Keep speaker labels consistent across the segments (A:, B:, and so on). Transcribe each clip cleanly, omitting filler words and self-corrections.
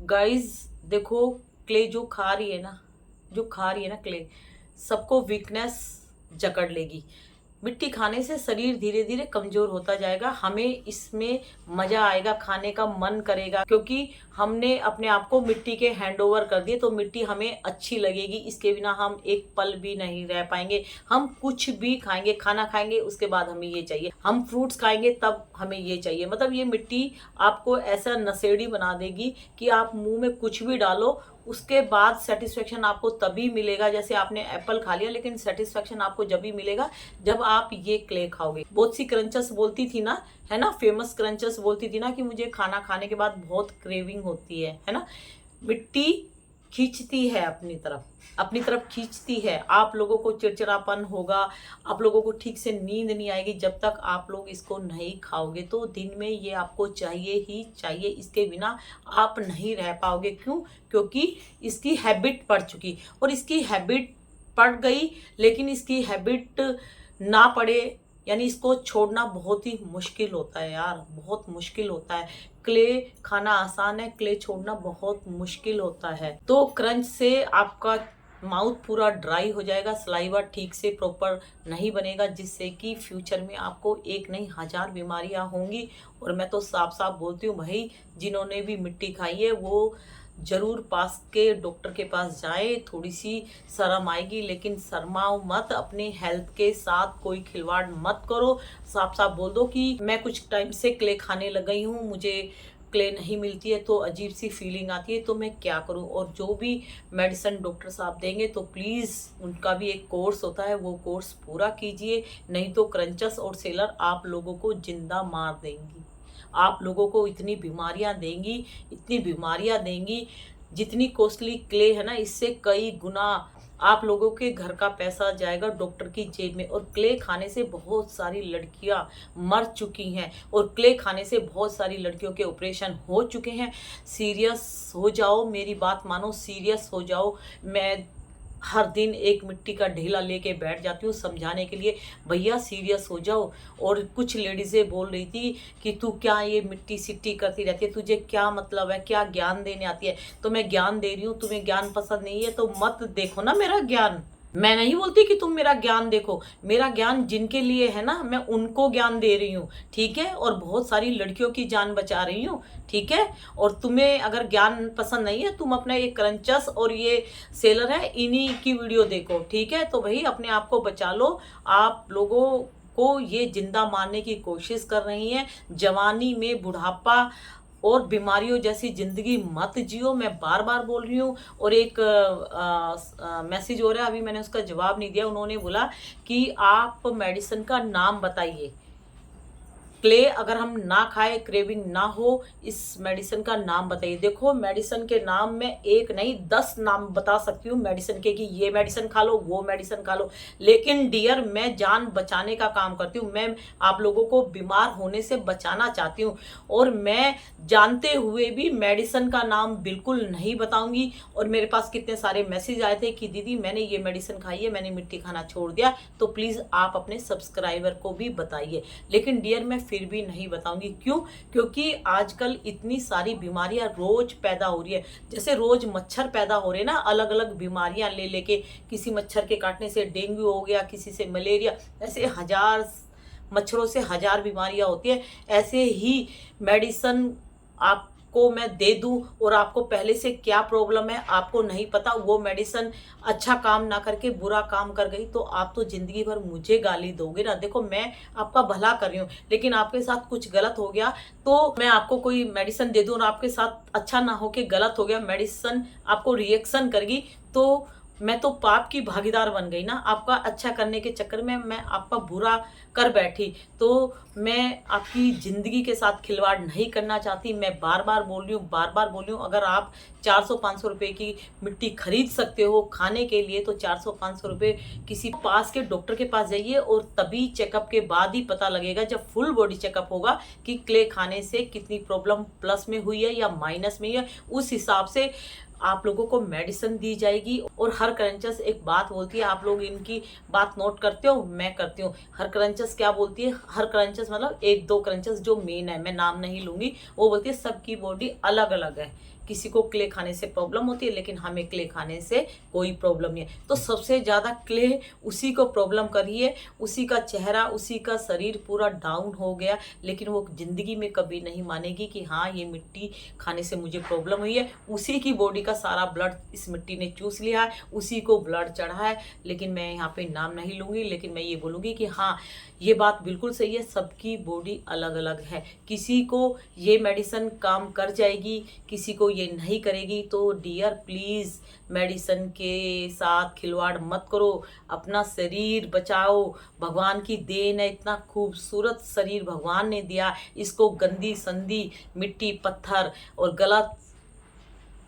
A: Guys देखो, clay जो खा रही है ना क्ले, सबको वीकनेस जकड़ लेगी। मिट्टी खाने से शरीर धीरे धीरे कमजोर होता जाएगा। हमें इसमें मजा आएगा, खाने का मन करेगा, क्योंकि हमने अपने आप को मिट्टी के हैंड ओवर कर दिए। तो मिट्टी हमें अच्छी लगेगी, इसके बिना हम एक पल भी नहीं रह पाएंगे। हम कुछ भी खाएंगे, खाना खाएंगे उसके बाद हमें ये चाहिए, हम फ्रूट्स खाएंगे तब हमें ये चाहिए। मतलब ये मिट्टी आपको ऐसा नशेड़ी बना देगी कि आप मुंह में कुछ भी डालो, उसके बाद सेटिस्फेक्शन आपको तभी मिलेगा। जैसे आपने एप्पल खा लिया, लेकिन सेटिस्फेक्शन आपको जब भी मिलेगा जब आप ये क्ले खाओगे। बहुत सी क्रंचर्स बोलती थी ना, है ना, फेमस क्रंचर्स बोलती थी ना कि मुझे खाना खाने के बाद बहुत क्रेविंग होती है ना। मिट्टी खींचती है अपनी तरफ खींचती है। आप लोगों को चिड़चिड़ापन होगा, आप लोगों को ठीक से नींद नहीं आएगी जब तक आप लोग इसको नहीं खाओगे। तो दिन में ये आपको चाहिए ही चाहिए, इसके बिना आप नहीं रह पाओगे। क्यों? क्योंकि इसकी हैबिट पड़ चुकी, और इसकी हैबिट पड़ गई, लेकिन इसकी हैबिट ना पड़े यानी इसको छोड़ना बहुत ही मुश्किल होता है यार, बहुत मुश्किल होता है। क्ले खाना आसान है, क्ले छोड़ना बहुत मुश्किल होता है। तो क्रंच से आपका माउथ पूरा ड्राई हो जाएगा, सलाइवा ठीक से प्रॉपर नहीं बनेगा, जिससे कि फ्यूचर में आपको एक नहीं 1000 बीमारियां होंगी। और मैं तो साफ साफ बोलती हूँ भाई, जिन्होंने भी मिट्टी खाई है वो जरूर पास के डॉक्टर के पास जाए। थोड़ी सी शर्म आएगी, लेकिन शर्माओ मत, अपने हेल्थ के साथ कोई खिलवाड़ मत करो। साफ साफ बोल दो कि मैं कुछ टाइम से क्ले खाने लग गई हूँ, मुझे क्ले नहीं मिलती है तो अजीब सी फीलिंग आती है, तो मैं क्या करूं। और जो भी मेडिसिन डॉक्टर साहब देंगे तो प्लीज़ उनका भी एक कोर्स होता है, वो कोर्स पूरा कीजिए, नहीं तो क्रंचस और सेलर आप लोगों को जिंदा मार देंगी। आप लोगों को इतनी बीमारियां देंगी, जितनी कॉस्टली क्ले है ना, इससे कई गुना आप लोगों के घर का पैसा जाएगा डॉक्टर की जेब में। और क्ले खाने से बहुत सारी लड़कियां मर चुकी हैं, और क्ले खाने से बहुत सारी लड़कियों के ऑपरेशन हो चुके हैं। सीरियस हो जाओ, मेरी बात मानो, सीरियस हो जाओ। मैं हर दिन एक मिट्टी का ढेला लेके बैठ जाती हूँ समझाने के लिए, भैया सीरियस हो जाओ। और कुछ लेडीजें बोल रही थी कि तू क्या ये मिट्टी सिट्टी करती रहती है, तुझे क्या मतलब है, क्या ज्ञान देने आती है। तो मैं ज्ञान दे रही हूँ, तुम्हें ज्ञान पसंद नहीं है तो मत देखो ना मेरा ज्ञान। मैं नहीं बोलती कि तुम मेरा ज्ञान देखो, मेरा ज्ञान जिनके लिए है ना, मैं उनको ज्ञान दे रही हूँ, ठीक है। और बहुत सारी लड़कियों की जान बचा रही हूँ, ठीक है। और तुम्हें अगर ज्ञान पसंद नहीं है, तुम अपना ये क्रंचस और ये सेलर है, इन्हीं की वीडियो देखो, ठीक है। तो भाई अपने आप को बचा लो। आप लोगों को ये जिंदा मारने की कोशिश कर रही हैं। जवानी में बुढ़ापा और बीमारियों जैसी जिंदगी मत जियो, मैं बार बार बोल रही हूँ। और एक मैसेज हो रहा है, अभी मैंने उसका जवाब नहीं दिया। उन्होंने बोला कि आप मेडिसिन का नाम बताइए। क्ले अगर हम ना खाए, क्रेविंग ना हो, इस मेडिसिन का नाम बताइए। देखो मेडिसिन के नाम में एक नहीं 10 नाम बता सकती हूँ मेडिसिन के, कि ये मेडिसिन खा लो, वो मेडिसिन खा लो। लेकिन डियर, मैं जान बचाने का काम करती हूँ, मैं आप लोगों को बीमार होने से बचाना चाहती हूँ। और मैं जानते हुए भी मेडिसिन का नाम बिल्कुल नहीं बताऊंगी। और मेरे पास कितने सारे मैसेज आए थे कि दीदी मैंने ये मेडिसिन खाई है, मैंने मिट्टी खाना छोड़ दिया। तो प्लीज़ आप अपने सब्सक्राइबर को भी बताइए। लेकिन डियर, मैं फिर भी नहीं बताऊंगी। क्यों? क्योंकि आजकल इतनी सारी बीमारियां रोज पैदा हो रही है। जैसे रोज मच्छर पैदा हो रहे हैं ना, अलग अलग बीमारियां ले लेके, किसी मच्छर के काटने से डेंगू हो गया, किसी से मलेरिया, ऐसे हजार मच्छरों से 1000 बीमारियां होती है। ऐसे ही मेडिसिन आपको मैं दे दूं, और आपको पहले से क्या प्रॉब्लम है आपको नहीं पता, वो मेडिसिन अच्छा काम ना करके बुरा काम कर गई, तो आप तो जिंदगी भर मुझे गाली दोगे ना। देखो मैं आपका भला कर रही हूँ, लेकिन आपके साथ कुछ गलत हो गया तो मैं आपको कोई मेडिसिन दे दूं और आपके साथ अच्छा ना हो के गलत हो गया, मेडिसिन आपको रिएक्शन करेगी, तो मैं तो पाप की भागीदार बन गई ना। आपका अच्छा करने के चक्कर में मैं आपका बुरा कर बैठी। तो मैं आपकी ज़िंदगी के साथ खिलवाड़ नहीं करना चाहती। मैं बार बार बोल रही हूँ, अगर आप 400-500 रुपए की मिट्टी खरीद सकते हो खाने के लिए, तो 400-500 रुपए किसी पास के डॉक्टर के पास जाइए, और तभी चेकअप के बाद ही पता लगेगा, जब फुल बॉडी चेकअप होगा, कि क्ले खाने से कितनी प्रॉब्लम प्लस में हुई है या माइनस में है। उस हिसाब से आप लोगों को मेडिसिन दी जाएगी। और हर क्रंचस एक बात बोलती है, आप लोग इनकी बात नोट करते हो, मैं करती हूँ। हर क्रंचस क्या बोलती है? हर क्रंचस मतलब 1-2 क्रंचस जो मेन है, मैं नाम नहीं लूंगी, वो बोलती है सबकी बॉडी अलग अलग है। किसी को क्ले खाने से प्रॉब्लम होती है, लेकिन हमें क्ले खाने से कोई प्रॉब्लम नहीं है। तो सबसे ज़्यादा क्ले उसी को प्रॉब्लम करी है, उसी का चेहरा, उसी का शरीर पूरा डाउन हो गया, लेकिन वो ज़िंदगी में कभी नहीं मानेगी कि हाँ ये मिट्टी खाने से मुझे प्रॉब्लम हुई है। उसी की बॉडी का सारा ब्लड इस मिट्टी ने चूस लिया है, उसी को ब्लड चढ़ा है। लेकिन मैं यहाँ पे नाम नहीं लूँगी, लेकिन मैं ये बोलूँगी कि हाँ ये बात बिल्कुल सही है, सबकी बॉडी अलग अलग है। किसी को ये मेडिसिन काम कर जाएगी, किसी को ये नहीं करेगी। तो डियर प्लीज़ मेडिसिन के साथ खिलवाड़ मत करो, अपना शरीर बचाओ। भगवान की देन है, इतना खूबसूरत शरीर भगवान ने दिया, इसको गंदी संदी मिट्टी पत्थर और गलत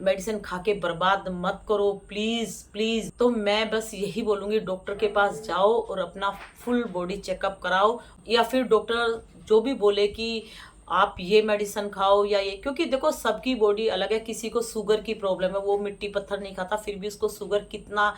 A: मेडिसिन खा के बर्बाद मत करो प्लीज़ प्लीज़। तो मैं बस यही बोलूँगी, डॉक्टर के पास जाओ और अपना फुल बॉडी चेकअप कराओ, या फिर डॉक्टर जो भी बोले कि आप ये मेडिसिन खाओ या ये, क्योंकि देखो सबकी बॉडी अलग है। किसी को शुगर की प्रॉब्लम है, वो मिट्टी पत्थर नहीं खाता, फिर भी उसको शुगर कितना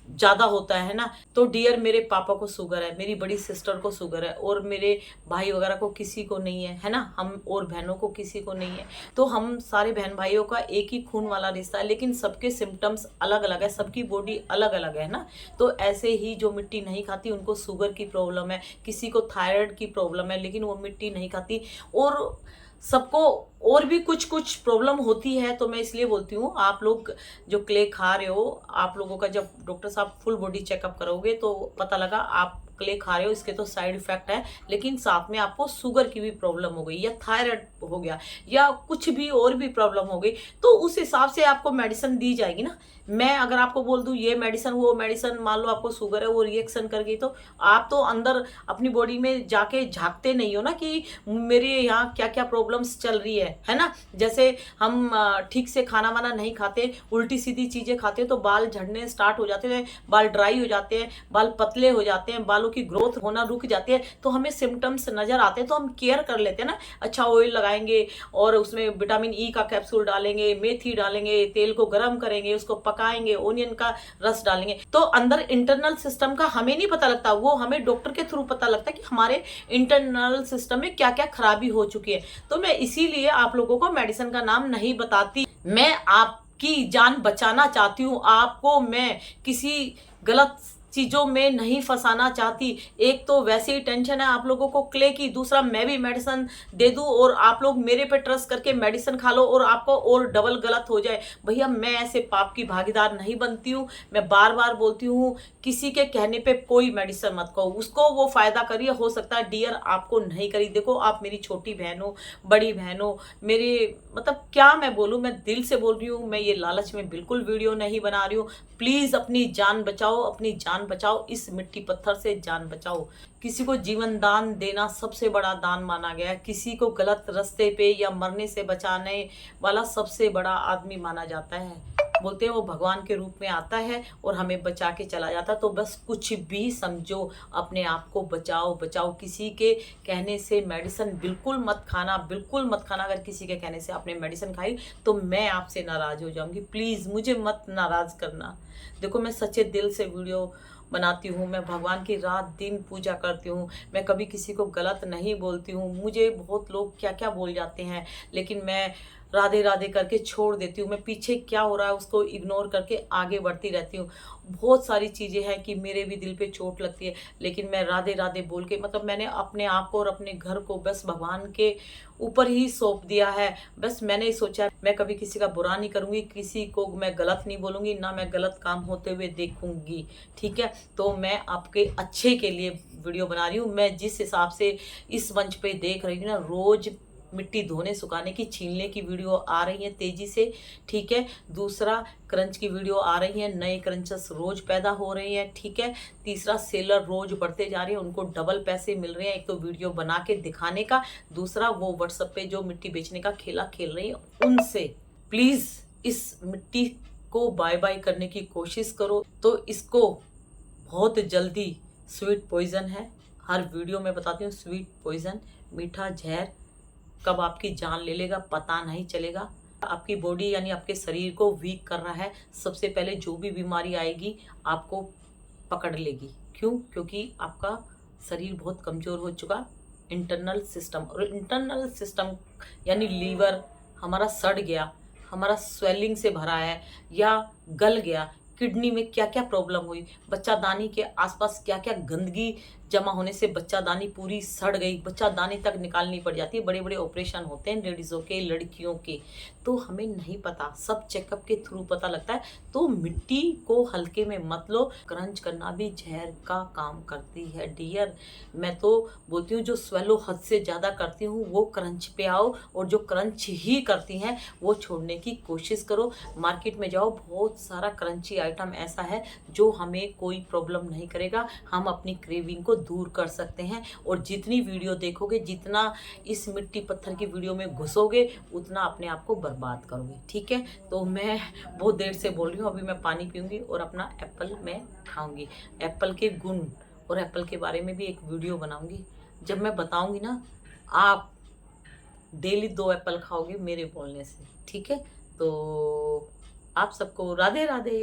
A: ज़्यादा होता है ना। तो डियर मेरे पापा को शुगर है, मेरी बड़ी सिस्टर को शुगर है, और मेरे भाई वगैरह को किसी को नहीं है ना, हम और बहनों को किसी को नहीं है। तो हम सारे बहन भाइयों का एक ही खून वाला रिश्ता है, लेकिन सबके सिम्टम्स अलग अलग है, सबकी बॉडी अलग अलग है ना। तो ऐसे ही जो मिट्टी नहीं खाती उनको शुगर की प्रॉब्लम है, किसी को थायराइड की प्रॉब्लम है, लेकिन वो मिट्टी नहीं खाती, और सबको और भी कुछ कुछ प्रॉब्लम होती है। तो मैं इसलिए बोलती हूँ, आप लोग जो क्ले खा रहे हो, आप लोगों का जब डॉक्टर साहब फुल बॉडी चेकअप करोगे तो पता लगा आप क्ले खा रहे हो, इसके तो साइड इफेक्ट है, लेकिन साथ में आपको शुगर की भी प्रॉब्लम हो गई, या थायराइड हो गया, या कुछ भी और भी प्रॉब्लम हो गई, तो उस हिसाब से आपको मेडिसिन दी जाएगी ना। मैं अगर आपको बोल दूं ये मेडिसिन वो मेडिसिन, मान लो आपको शुगर है, वो रिएक्शन कर गई, तो आप तो अंदर अपनी बॉडी में जाके झांकते नहीं हो ना कि मेरे यहाँ क्या क्या प्रॉब्लम्स चल रही है ना। जैसे हम ठीक से खाना वाना नहीं खाते, उल्टी सीधी चीज़ें खाते हैं, तो बाल झड़ने स्टार्ट हो जाते हैं, बाल ड्राई हो जाते हैं, बाल पतले हो जाते हैं, बालों की ग्रोथ होना रुक जाती है, तो हमें सिम्टम्स नजर आते हैं, तो हम केयर कर लेते हैं ना। अच्छा ऑयल लगाएंगे और उसमें विटामिन ई का कैप्सूल डालेंगे, मेथी डालेंगे, तेल को गर्म करेंगे, उसको पकाएंगे, ओनियन का रस डालेंगे, तो अंदर इंटरनल सिस्टम का हमें नहीं पता लगता, वो हमें डॉक्टर के थ्रू पता लगता है कि हमारे इंटरनल सिस्टम में क्या क्या खराबी हो चुकी है। तो मैं इसीलिए आप लोगों को मेडिसिन का नाम नहीं बताती, मैं आपकी जान बचाना चाहती हूँ, आपको मैं किसी गलत चीज़ों में नहीं फंसाना चाहती। एक तो वैसे ही टेंशन है आप लोगों को क्ले की, दूसरा मैं भी मेडिसिन दे दूं और आप लोग मेरे पे ट्रस्ट करके मेडिसिन खा लो और आपको और डबल गलत हो जाए। भैया मैं ऐसे पाप की भागीदार नहीं बनती हूँ। मैं बार बार बोलती हूँ, किसी के कहने पे कोई मेडिसिन मत खाओ, उसको वो फायदा करिए, हो सकता है डियर आपको नहीं करी। देखो आप मेरी छोटी बहन हो, बड़ी बहन हो, मेरे मतलब क्या मैं बोलूँ, मैं दिल से बोल रही हूँ, मैं ये लालच में बिल्कुल वीडियो नहीं बना रही हूँ। प्लीज़ अपनी जान बचाओ, अपनी जान बचाओ, इस मिट्टी पत्थर से जान बचाओ। किसी को जीवन दान देना सबसे बड़ा दान माना गया है, किसी को गलत रास्ते पे या मरने से बचाने वाला सबसे बड़ा आदमी माना जाता है। बोलते हैं वो भगवान के रूप में आता है और हमें बचा के चला जाता है। तो बस कुछ भी समझो, अपने आप को बचाओ बचाओ। किसी के कहने से मेडिसिन बिल्कुल मत खाना, बिल्कुल मत खाना। अगर किसी के कहने से आपने मेडिसिन खाई तो मैं आपसे नाराज़ हो जाऊंगी। प्लीज़ मुझे मत नाराज़ करना। देखो मैं सच्चे दिल से वीडियो बनाती हूँ, मैं भगवान की रात दिन पूजा करती हूँ, मैं कभी किसी को गलत नहीं बोलती हूँ। मुझे बहुत लोग क्या क्या बोल जाते हैं, लेकिन मैं राधे राधे करके छोड़ देती हूँ। मैं पीछे क्या हो रहा है उसको इग्नोर करके आगे बढ़ती रहती हूँ। बहुत सारी चीज़ें हैं कि मेरे भी दिल पे चोट लगती है, लेकिन मैं राधे राधे बोल के मतलब मैंने अपने आप को और अपने घर को बस भगवान के ऊपर ही सौंप दिया है। बस मैंने सोचा मैं कभी किसी का बुरा नहीं करूँगी, किसी को मैं गलत नहीं बोलूँगी, ना मैं गलत काम होते हुए देखूँगी। ठीक है, तो मैं आपके अच्छे के लिए वीडियो बना रही हूँ। मैं जिस हिसाब से इस मंच पे देख रही हूँ ना, रोज़ मिट्टी धोने सुखाने की छीलने की वीडियो आ रही है तेजी से। ठीक है, दूसरा क्रंच की वीडियो आ रही है, नए क्रंचस रोज पैदा हो रहे हैं। ठीक है, तीसरा सेलर रोज बढ़ते जा रहे हैं, उनको डबल पैसे मिल रहे हैं। एक तो वीडियो बना के दिखाने का, दूसरा वो व्हाट्सएप पे जो मिट्टी बेचने का खेला खेल रही है उनसे। प्लीज इस मिट्टी को बाय बाय करने की कोशिश करो। तो इसको बहुत जल्दी, स्वीट पॉइजन है, हर वीडियो में बताती हूँ, स्वीट पॉइजन मीठा जहर कब आपकी जान ले लेगा पता नहीं चलेगा। आपकी बॉडी यानी आपके शरीर को वीक कर रहा है। सबसे पहले जो भी बीमारी आएगी आपको पकड़ लेगी। क्यों? क्योंकि आपका शरीर बहुत कमज़ोर हो चुका। इंटरनल सिस्टम, और इंटरनल सिस्टम यानी लीवर हमारा सड़ गया, हमारा स्वेलिंग से भरा है या गल गया, किडनी में क्या क्या प्रॉब्लम हुई, बच्चादानी के आसपास क्या क्या गंदगी जमा होने से बच्चादानी पूरी सड़ गई, बच्चादानी तक निकालनी पड़ जाती है। बड़े बड़े ऑपरेशन होते हैं लेडीज़ों के, लड़कियों के, तो हमें नहीं पता, सब चेकअप के थ्रू पता लगता है। तो मिट्टी को हल्के में मत लो, क्रंच करना भी जहर का काम करती है डियर। मैं तो बोलती हूँ जो स्वेलो हद से ज़्यादा करती हूँ वो क्रंच पे आओ, और जो क्रंच ही करती हैं वो छोड़ने की कोशिश करो। मार्केट में जाओ, बहुत सारा क्रंची आइटम ऐसा है जो हमें कोई प्रॉब्लम नहीं करेगा, हम अपनी क्रेविंग को दूर कर सकते हैं। और जितनी वीडियो देखोगे, जितना इस मिट्टी पत्थर की वीडियो में घुसोगे, उतना अपने आप को बर्बाद करोगे, ठीक है। तो मैं बहुत देर से बोल रही हूँ, अभी मैं पानी पीऊँगी और अपना एप्पल मैं खाऊँगी। एप्पल के गुण और एप्पल के बारे में भी एक वीडियो बनाऊँगी। जब मैं बताऊँगी ना, आप डेली 2 एप्पल खाओगे मेरे बोलने से, ठीक है। तो आप सबको राधे राधे।